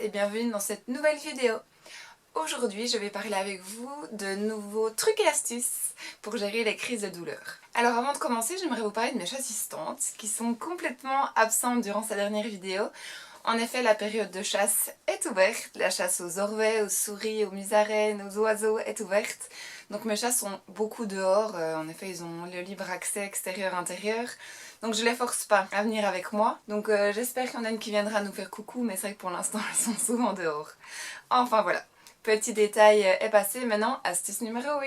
et bienvenue dans cette nouvelle vidéo. Aujourd'hui, je vais parler avec vous de nouveaux trucs et astuces pour gérer les crises de douleur. Alors avant de commencer, j'aimerais vous parler de mes chassistantes qui sont complètement absentes durant sa dernière vidéo. En effet, la période de chasse est ouverte, la chasse aux orvets, aux souris, aux musaraignes, aux oiseaux est ouverte. Donc mes chats sont beaucoup dehors, en effet ils ont le libre accès extérieur-intérieur. Donc je les force pas à venir avec moi. Donc j'espère qu'il y en a une qui viendra nous faire coucou, mais c'est vrai que pour l'instant elles sont souvent dehors. Enfin voilà, petit détail est passé, maintenant astuce numéro 1.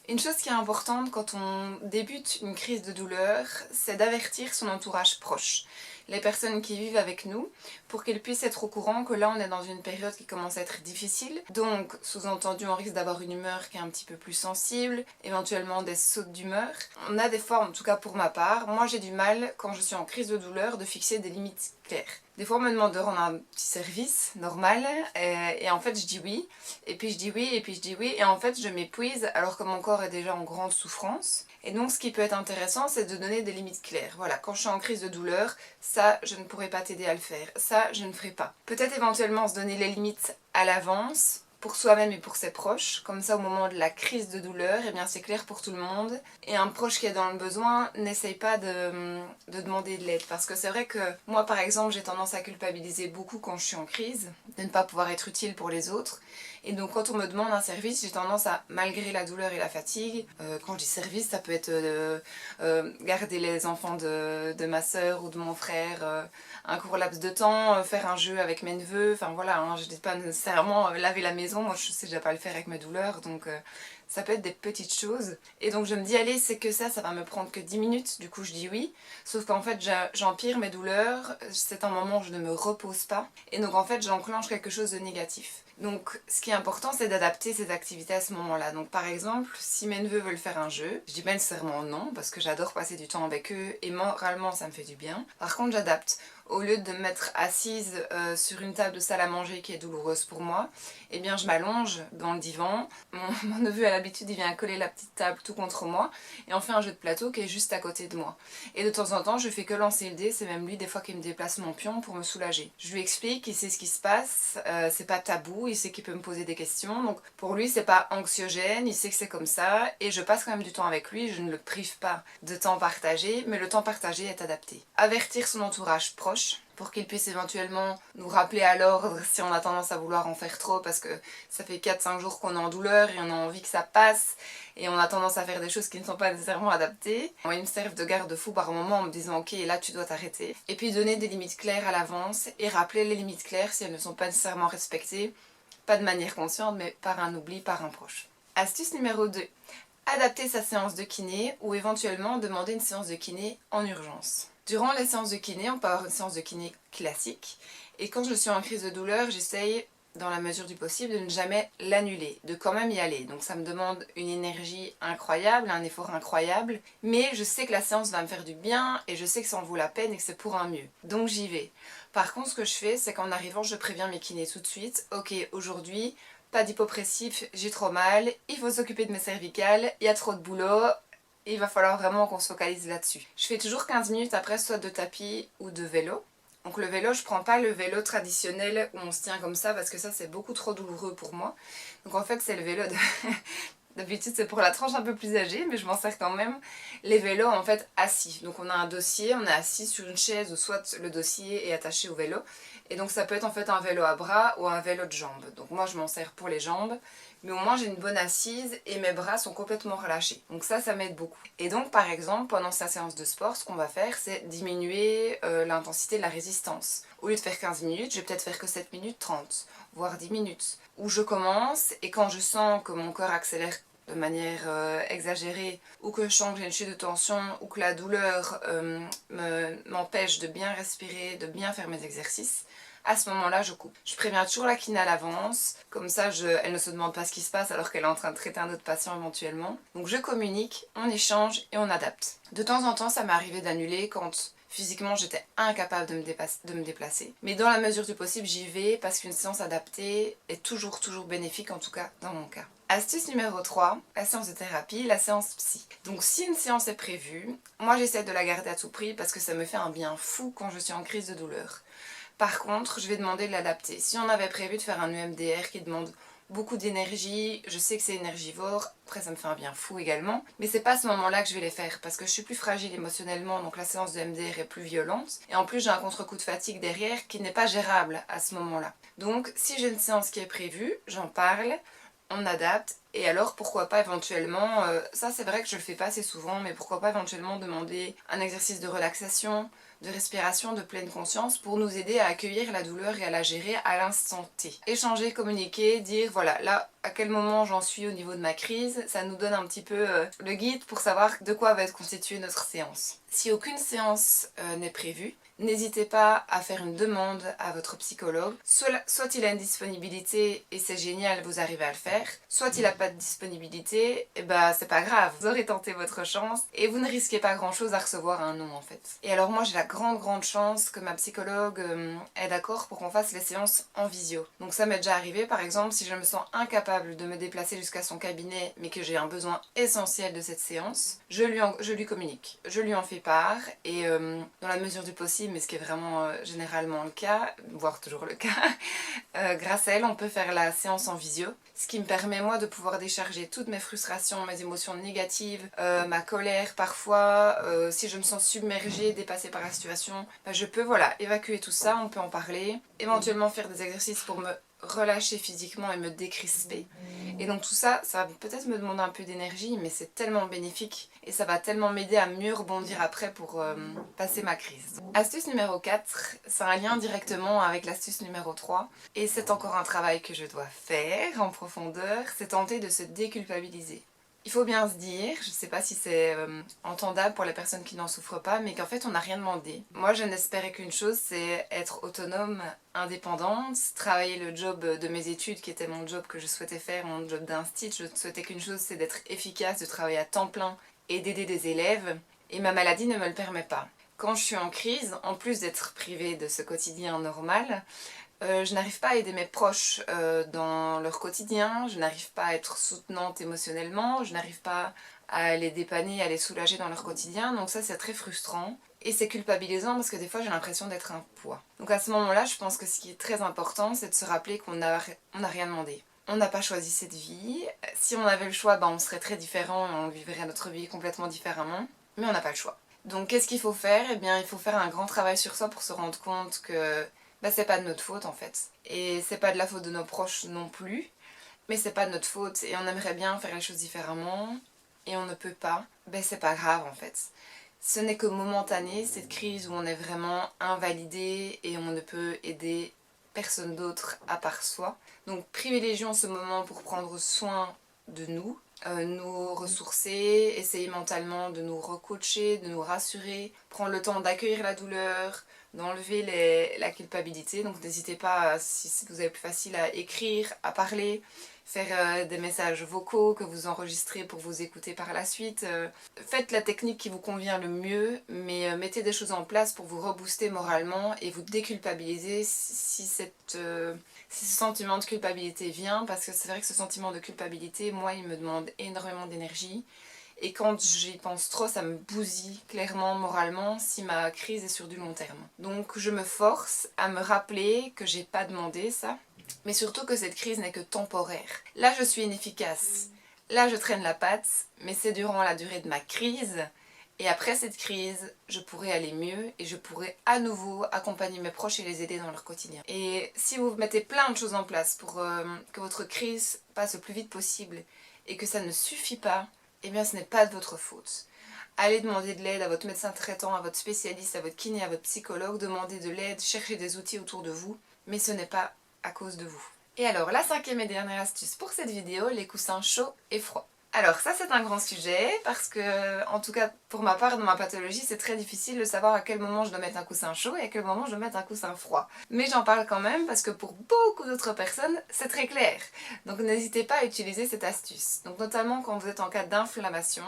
Une chose qui est importante quand on débute une crise de douleur, c'est d'avertir son entourage proche, les personnes qui vivent avec nous, pour qu'ils puissent être au courant que là on est dans une période qui commence à être difficile. Donc, sous-entendu, on risque d'avoir une humeur qui est un petit peu plus sensible, éventuellement des sautes d'humeur. On a des fois, en tout cas pour ma part, moi j'ai du mal, quand je suis en crise de douleur, de fixer des limites claires. Des fois on me demande de rendre un petit service normal et en fait je dis oui, et puis je dis oui, et puis je dis oui, et en fait je m'épuise alors que mon corps est déjà en grande souffrance. Et donc ce qui peut être intéressant, c'est de donner des limites claires. Voilà, quand je suis en crise de douleur, ça je ne pourrai pas t'aider à le faire, ça je ne ferai pas. Peut-être éventuellement se donner les limites à l'avance, pour soi-même et pour ses proches, comme ça au moment de la crise de douleur, eh bien c'est clair pour tout le monde. Et un proche qui est dans le besoin, n'essaye pas de demander de l'aide, parce que c'est vrai que moi par exemple j'ai tendance à culpabiliser beaucoup quand je suis en crise, de ne pas pouvoir être utile pour les autres. Et donc quand on me demande un service, j'ai tendance à, malgré la douleur et la fatigue, quand je dis service, ça peut être garder les enfants de ma soeur ou de mon frère un court laps de temps, faire un jeu avec mes neveux, enfin voilà, hein, je dis pas nécessairement laver la maison, moi je sais déjà pas le faire avec mes douleurs, donc ça peut être des petites choses. Et donc je me dis, allez, c'est que ça va me prendre que 10 minutes, du coup je dis oui. Sauf qu'en fait j'empire mes douleurs, c'est un moment où je ne me repose pas. Et donc en fait j'enclenche quelque chose de négatif. Donc ce qui est important c'est d'adapter ces activités à ce moment-là. Donc par exemple, si mes neveux veulent faire un jeu, je dis pas nécessairement non, parce que j'adore passer du temps avec eux et moralement ça me fait du bien. Par contre j'adapte. Au lieu de me mettre assise sur une table de salle à manger qui est douloureuse pour moi, eh bien je m'allonge dans le divan. Mon neveu a l'habitude, il vient coller la petite table tout contre moi et on fait un jeu de plateau qui est juste à côté de moi. Et de temps en temps, je fais que lancer le dé, c'est même lui des fois qui me déplace mon pion pour me soulager. Je lui explique, il sait ce qui se passe, c'est pas tabou, il sait qu'il peut me poser des questions, donc pour lui c'est pas anxiogène, il sait que c'est comme ça et je passe quand même du temps avec lui, je ne le prive pas de temps partagé, mais le temps partagé est adapté. Avertir son entourage proche pour qu'il puisse éventuellement nous rappeler à l'ordre si on a tendance à vouloir en faire trop, parce que ça fait 4-5 jours qu'on est en douleur et on a envie que ça passe et on a tendance à faire des choses qui ne sont pas nécessairement adaptées. Moi, ils me servent de garde-fou par moment en me disant ok, là tu dois t'arrêter. Et puis donner des limites claires à l'avance et rappeler les limites claires si elles ne sont pas nécessairement respectées, pas de manière consciente mais par un oubli, par un proche. Astuce numéro 2. Adapter sa séance de kiné ou éventuellement demander une séance de kiné en urgence. Durant les séances de kiné, on peut avoir une séance de kiné classique et quand je suis en crise de douleur, j'essaye dans la mesure du possible de ne jamais l'annuler, de quand même y aller. Donc ça me demande une énergie incroyable, un effort incroyable, mais je sais que la séance va me faire du bien et je sais que ça en vaut la peine et que c'est pour un mieux. Donc j'y vais. Par contre, ce que je fais, c'est qu'en arrivant, je préviens mes kinés tout de suite. Ok, aujourd'hui, pas d'hypopressif, j'ai trop mal, il faut s'occuper de mes cervicales, il y a trop de boulot, il va falloir vraiment qu'on se focalise là-dessus. Je fais toujours 15 minutes après soit de tapis ou de vélo. Donc le vélo, je prends pas le vélo traditionnel où on se tient comme ça parce que ça c'est beaucoup trop douloureux pour moi. Donc en fait c'est le vélo de... D'habitude c'est pour la tranche un peu plus âgée mais je m'en sers quand même. Les vélos en fait assis. Donc on a un dossier, on est assis sur une chaise ou soit le dossier est attaché au vélo. Et donc ça peut être en fait un vélo à bras ou un vélo de jambes. Donc moi je m'en sers pour les jambes. Mais au moins j'ai une bonne assise et mes bras sont complètement relâchés. Donc ça m'aide beaucoup. Et donc par exemple pendant sa séance de sport, ce qu'on va faire c'est diminuer l'intensité de la résistance. Au lieu de faire 15 minutes, je vais peut-être faire que 7 minutes 30, voire 10 minutes. Où je commence et quand je sens que mon corps accélère de manière exagérée ou que je sens que j'ai une chute de tension ou que la douleur m'empêche de bien respirer, de bien faire mes exercices, à ce moment-là, je coupe. Je préviens toujours la kiné à l'avance, comme ça elle ne se demande pas ce qui se passe alors qu'elle est en train de traiter un autre patient éventuellement. Donc je communique, on échange et on adapte. De temps en temps, ça m'est arrivé d'annuler quand physiquement j'étais incapable de me déplacer. Mais dans la mesure du possible, j'y vais parce qu'une séance adaptée est toujours bénéfique, en tout cas dans mon cas. Astuce numéro 3, la séance de thérapie, la séance psy. Donc si une séance est prévue, moi j'essaie de la garder à tout prix parce que ça me fait un bien fou quand je suis en crise de douleur. Par contre, je vais demander de l'adapter. Si on avait prévu de faire un EMDR qui demande beaucoup d'énergie, je sais que c'est énergivore, après ça me fait un bien fou également, mais c'est pas à ce moment-là que je vais les faire parce que je suis plus fragile émotionnellement, donc la séance de MDR est plus violente, et en plus j'ai un contre-coup de fatigue derrière qui n'est pas gérable à ce moment-là. Donc si j'ai une séance qui est prévue, j'en parle, on adapte, et alors pourquoi pas éventuellement, ça c'est vrai que je le fais pas assez souvent, mais pourquoi pas éventuellement demander un exercice de relaxation, de respiration, de pleine conscience pour nous aider à accueillir la douleur et à la gérer à l'instant T. Échanger, communiquer, dire voilà, là à quel moment j'en suis au niveau de ma crise, ça nous donne un petit peu le guide pour savoir de quoi va être constituée notre séance. Si aucune séance n'est prévue, n'hésitez pas à faire une demande à votre psychologue. Soit il a une disponibilité et c'est génial, vous arrivez à le faire. Soit il n'a pas de disponibilité, et bah c'est pas grave, vous aurez tenté votre chance et vous ne risquez pas grand chose à recevoir un non en fait. Et alors moi j'ai la grande chance que ma psychologue est d'accord pour qu'on fasse les séances en visio. Donc ça m'est déjà arrivé par exemple si je me sens incapable de me déplacer jusqu'à son cabinet mais que j'ai un besoin essentiel de cette séance, je lui communique, je lui en fais part et dans la mesure du possible, mais ce qui est vraiment généralement le cas, voire toujours le cas, grâce à elle on peut faire la séance en visio, ce qui me permet moi de pouvoir décharger toutes mes frustrations, mes émotions négatives, ma colère parfois, si je me sens submergée, dépassée par la situation, bah, je peux voilà, évacuer tout ça, on peut en parler, éventuellement faire des exercices pour me relâcher physiquement et me décrisper. Et donc tout ça, ça va peut-être me demander un peu d'énergie, mais c'est tellement bénéfique et ça va tellement m'aider à mieux rebondir après pour passer ma crise. Astuce numéro 4, c'est un lien directement avec l'astuce numéro 3 et c'est encore un travail que je dois faire en profondeur, c'est tenter de se déculpabiliser. Il faut bien se dire, je ne sais pas si c'est entendable pour les personnes qui n'en souffrent pas, mais qu'en fait on n'a rien demandé. Moi je n'espérais qu'une chose, c'est être autonome, indépendante, travailler le job de mes études qui était mon job que je souhaitais faire, mon job d'instit. Je souhaitais qu'une chose, c'est d'être efficace, de travailler à temps plein et d'aider des élèves. Et ma maladie ne me le permet pas. Quand je suis en crise, en plus d'être privée de ce quotidien normal, je n'arrive pas à aider mes proches dans leur quotidien, je n'arrive pas à être soutenante émotionnellement, je n'arrive pas à les dépanner, à les soulager dans leur quotidien, donc ça c'est très frustrant. Et c'est culpabilisant parce que des fois j'ai l'impression d'être un poids. Donc à ce moment-là, je pense que ce qui est très important, c'est de se rappeler qu'on n'a rien demandé. On n'a pas choisi cette vie. Si on avait le choix, on serait très différent et on vivrait notre vie complètement différemment. Mais on n'a pas le choix. Donc qu'est-ce qu'il faut faire? Eh bien il faut faire un grand travail sur soi pour se rendre compte que c'est pas de notre faute en fait. Et c'est pas de la faute de nos proches non plus, mais c'est pas de notre faute et on aimerait bien faire les choses différemment et on ne peut pas, c'est pas grave en fait. Ce n'est que momentané cette crise où on est vraiment invalidé et on ne peut aider personne d'autre à part soi. Donc privilégions ce moment pour prendre soin de nous, nous ressourcer, essayer mentalement de nous recoacher, de nous rassurer, prendre le temps d'accueillir la douleur, d'enlever la culpabilité. Donc n'hésitez pas, si vous avez plus facile à écrire, à parler, faire des messages vocaux que vous enregistrez pour vous écouter par la suite. Faites la technique qui vous convient le mieux, mais mettez des choses en place pour vous rebooster moralement et vous déculpabiliser si ce sentiment de culpabilité vient, parce que c'est vrai que ce sentiment de culpabilité, moi, il me demande énormément d'énergie. Et quand j'y pense trop, ça me bousille clairement moralement si ma crise est sur du long terme. Donc je me force à me rappeler que j'ai pas demandé ça, mais surtout que cette crise n'est que temporaire. Là je suis inefficace, là je traîne la patte, mais c'est durant la durée de ma crise. Et après cette crise, je pourrai aller mieux et je pourrai à nouveau accompagner mes proches et les aider dans leur quotidien. Et si vous mettez plein de choses en place pour que votre crise passe le plus vite possible et que ça ne suffit pas, eh bien ce n'est pas de votre faute. Allez demander de l'aide à votre médecin traitant, à votre spécialiste, à votre kiné, à votre psychologue, demandez de l'aide, cherchez des outils autour de vous, mais ce n'est pas à cause de vous. Et alors, la cinquième et dernière astuce pour cette vidéo, les coussins chauds et froids. Alors ça c'est un grand sujet parce que, en tout cas pour ma part, dans ma pathologie, c'est très difficile de savoir à quel moment je dois mettre un coussin chaud et à quel moment je dois mettre un coussin froid. Mais j'en parle quand même parce que pour beaucoup d'autres personnes, c'est très clair. Donc n'hésitez pas à utiliser cette astuce. Donc notamment quand vous êtes en cas d'inflammation,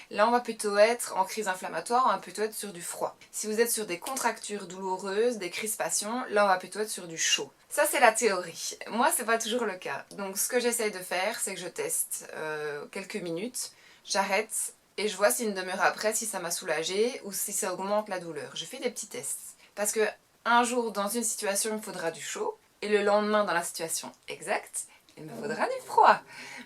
là on va plutôt être en crise inflammatoire, on va plutôt être sur du froid. Si vous êtes sur des contractures douloureuses, des crispations, là on va plutôt être sur du chaud. Ça c'est la théorie. Moi c'est pas toujours le cas. Donc ce que j'essaye de faire, c'est que je teste quelques minutes, j'arrête et je vois si une demi-heure après si ça m'a soulagée ou si ça augmente la douleur. Je fais des petits tests. Parce que un jour dans une situation il me faudra du chaud et le lendemain dans la situation exacte il me faudra du froid.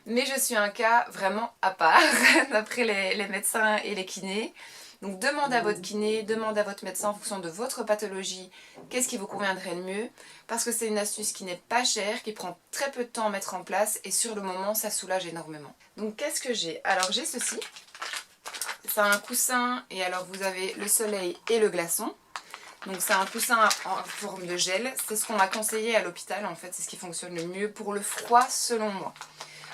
Mais je suis un cas vraiment à part d'après les médecins et les kinés. Donc demandez à votre kiné, demandez à votre médecin en fonction de votre pathologie qu'est-ce qui vous conviendrait le mieux, parce que c'est une astuce qui n'est pas chère, qui prend très peu de temps à mettre en place et sur le moment ça soulage énormément. Donc qu'est-ce que j'ai? Alors j'ai ceci, c'est un coussin et alors vous avez le soleil et le glaçon. Donc c'est un coussin en forme de gel, c'est ce qu'on m'a conseillé à l'hôpital en fait, c'est ce qui fonctionne le mieux pour le froid selon moi.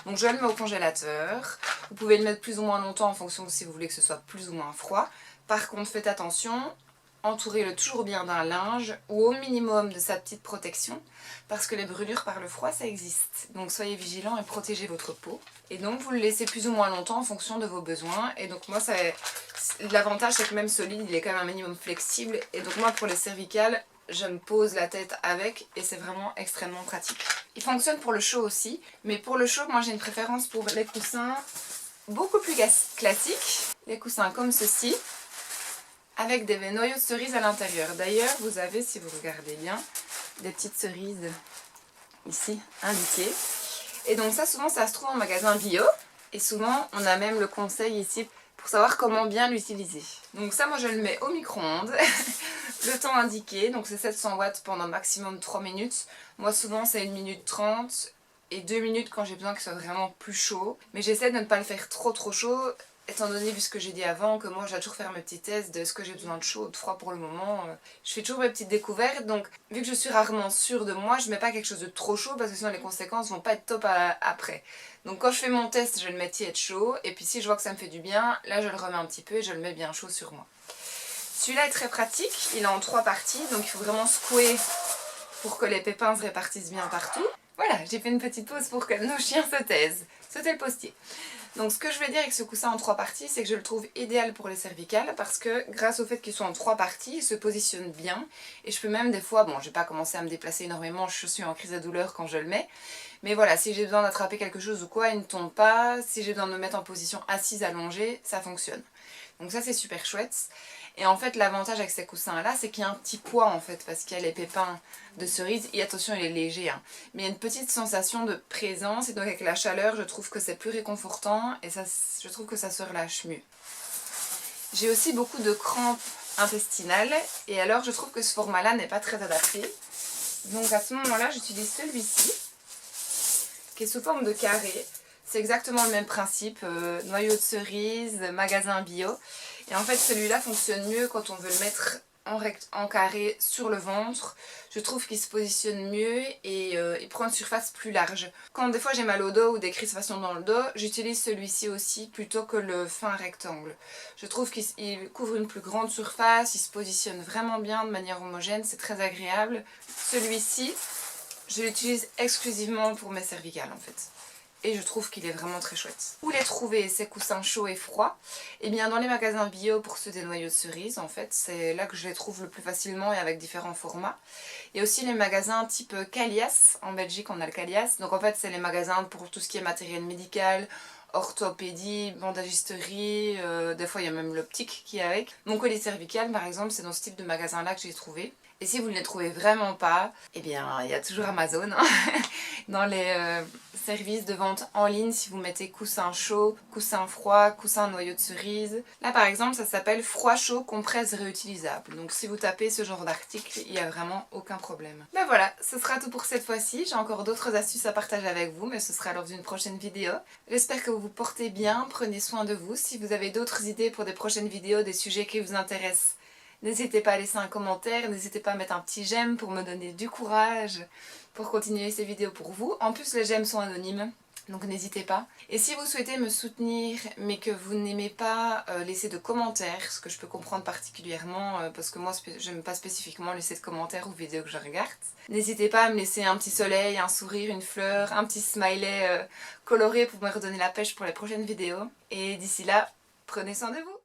Donc je le mets au congélateur, vous pouvez le mettre plus ou moins longtemps en fonction de si vous voulez que ce soit plus ou moins froid. Par contre faites attention, entourez-le toujours bien d'un linge ou au minimum de sa petite protection parce que les brûlures par le froid ça existe. Donc soyez vigilants et protégez votre peau. Et donc vous le laissez plus ou moins longtemps en fonction de vos besoins. Et donc moi l'avantage c'est que même solide il est quand même un minimum flexible. Et donc moi pour les cervicales je me pose la tête avec et c'est vraiment extrêmement pratique. Il fonctionne pour le chaud aussi, mais pour le chaud moi j'ai une préférence pour les coussins beaucoup plus classiques. Les coussins comme ceci, avec des noyaux de cerise à l'intérieur. D'ailleurs vous avez, si vous regardez bien, des petites cerises ici indiquées. Et donc ça souvent ça se trouve en magasin bio, et souvent on a même le conseil ici pour savoir comment bien l'utiliser. Donc ça moi je le mets au micro-ondes, le temps indiqué, donc c'est 700 watts pendant maximum 3 minutes. Moi souvent c'est 1 minute 30 et 2 minutes quand j'ai besoin que ce soit vraiment plus chaud. Mais j'essaie de ne pas le faire trop chaud, étant donné, vu ce que j'ai dit avant, que moi je dois toujours faire mes petits tests de ce que j'ai besoin de chaud ou de froid pour le moment. Je fais toujours mes petites découvertes, donc vu que je suis rarement sûre de moi, je mets pas quelque chose de trop chaud parce que sinon les conséquences vont pas être top après. Donc quand je fais mon test, je le mets tiède chaud, et puis si je vois que ça me fait du bien, là je le remets un petit peu et je le mets bien chaud sur moi. Celui-là est très pratique, il est en 3 parties, donc il faut vraiment secouer pour que les pépins se répartissent bien partout. Voilà, j'ai fait une petite pause pour que nos chiens se taisent. C'était le postier. Donc ce que je veux dire avec ce coussin en 3 parties, c'est que je le trouve idéal pour les cervicales parce que grâce au fait qu'ils sont en 3 parties, il se positionne bien. Et je peux même des fois, bon je vais pas commencer à me déplacer énormément, je suis en crise de douleur quand je le mets. Mais voilà, si j'ai besoin d'attraper quelque chose ou quoi, il ne tombe pas. Si j'ai besoin de me mettre en position assise allongée, ça fonctionne. Donc ça c'est super chouette. Et en fait l'avantage avec ces coussins là c'est qu'il y a un petit poids en fait parce qu'il y a les pépins de cerise et attention il est léger hein. Mais il y a une petite sensation de présence et donc avec la chaleur je trouve que c'est plus réconfortant et ça, je trouve que ça se relâche mieux. J'ai aussi beaucoup de crampes intestinales et alors je trouve que ce format là n'est pas très adapté. Donc à ce moment là j'utilise celui-ci qui est sous forme de carré. C'est exactement le même principe, noyau de cerise, magasin bio. Et en fait celui-là fonctionne mieux quand on veut le mettre en carré sur le ventre. Je trouve qu'il se positionne mieux et il prend une surface plus large. Quand des fois j'ai mal au dos ou des crispations dans le dos, j'utilise celui-ci aussi plutôt que le fin rectangle. Je trouve qu'il couvre une plus grande surface, il se positionne vraiment bien de manière homogène, c'est très agréable. Celui-ci, je l'utilise exclusivement pour mes cervicales en fait. Et je trouve qu'il est vraiment très chouette. Où les trouver ces coussins chauds et froids? Eh bien dans les magasins bio pour ceux des noyaux de cerise en fait, c'est là que je les trouve le plus facilement et avec différents formats. Et aussi les magasins type Calias, en Belgique on a le Calias, donc en fait c'est les magasins pour tout ce qui est matériel médical, orthopédie, bandagisterie, des fois il y a même l'optique qui est avec. Mon collier cervical par exemple c'est dans ce type de magasin là que j'ai trouvé. Et si vous ne les trouvez vraiment pas, eh bien il y a toujours Amazon hein. Dans les services de vente en ligne, si vous mettez coussin chaud, coussin froid, coussin noyau de cerise. Là par exemple ça s'appelle froid chaud compresse réutilisable. Donc si vous tapez ce genre d'article, il n'y a vraiment aucun problème. Ben voilà, ce sera tout pour cette fois-ci. J'ai encore d'autres astuces à partager avec vous, mais ce sera lors d'une prochaine vidéo. J'espère que vous vous portez bien, prenez soin de vous. Si vous avez d'autres idées pour des prochaines vidéos, des sujets qui vous intéressent, n'hésitez pas à laisser un commentaire, n'hésitez pas à mettre un petit j'aime pour me donner du courage pour continuer ces vidéos pour vous. En plus les j'aime sont anonymes, donc n'hésitez pas. Et si vous souhaitez me soutenir mais que vous n'aimez pas laisser de commentaires, ce que je peux comprendre particulièrement parce que moi je n'aime pas spécifiquement laisser de commentaires aux vidéos que je regarde, n'hésitez pas à me laisser un petit soleil, un sourire, une fleur, un petit smiley coloré pour me redonner la pêche pour les prochaines vidéos. Et d'ici là, prenez soin de vous.